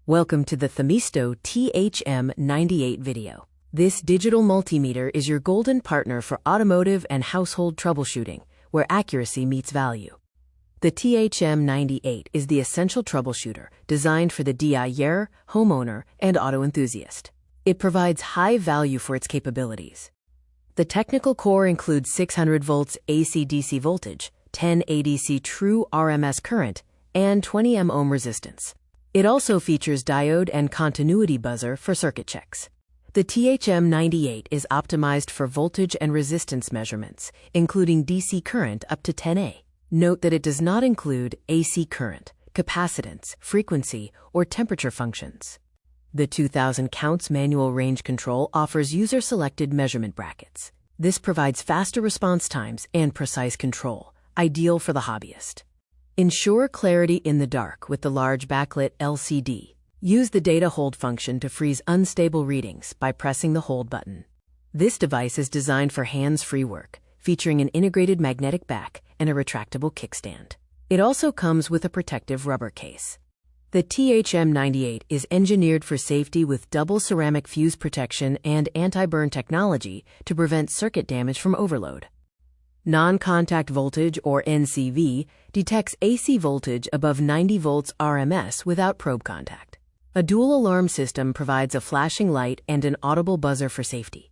Welcome to the Themisto TH-M98 video. This digital multimeter is your golden partner for automotive and household troubleshooting, where accuracy meets value. The TH-M98 is the essential troubleshooter designed for the DIYer, homeowner, and auto enthusiast. It provides high value for its capabilities. The technical core includes 600 volts AC/DC voltage, 10 ADC True RMS current, and 20 ohm resistance. It also features diode and continuity buzzer for circuit checks. The TH-M98 is optimized for voltage and resistance measurements, including DC current up to 10 A. Note that it does not include AC current, capacitance, frequency, or temperature functions. The 2000 counts manual range control offers user-selected measurement brackets. This provides faster response times and precise control, ideal for the hobbyist. Ensure clarity in the dark with the large backlit LCD. Use the data hold function to freeze unstable readings by pressing the hold button. This device is designed for hands-free work, featuring an integrated magnetic back and a retractable kickstand. It also comes with a protective rubber case. The TH-M98 is engineered for safety with double ceramic fuse protection and anti-burn technology to prevent circuit damage from overload. Non-contact voltage, or NCV, detects AC voltage above 90 volts RMS without probe contact. A dual alarm system provides a flashing light and an audible buzzer for safety.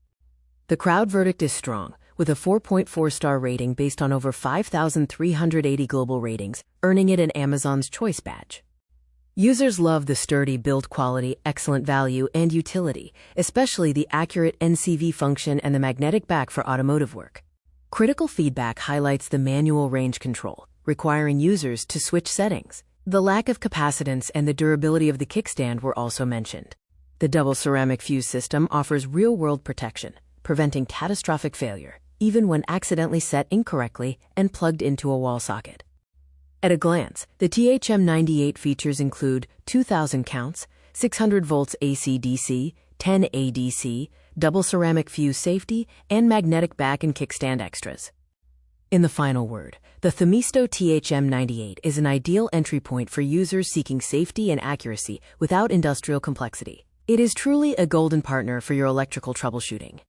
The crowd verdict is strong, with a 4.4-star rating based on over 5,380 global ratings, earning it an Amazon's Choice badge. Users love the sturdy build quality, excellent value, and utility, especially the accurate NCV function and the magnetic back for automotive work. Critical feedback highlights the manual range control, requiring users to switch settings. The lack of capacitance and the durability of the kickstand were also mentioned. The double ceramic fuse system offers real-world protection, preventing catastrophic failure, even when accidentally set incorrectly and plugged into a wall socket. At a glance, the TH-M98 features include 2000 counts, 600 volts AC/DC, 10 ADC, double ceramic fuse safety, and magnetic back and kickstand extras. In the final word, the Themisto TH-M98 is an ideal entry point for users seeking safety and accuracy without industrial complexity. It is truly a golden partner for your electrical troubleshooting.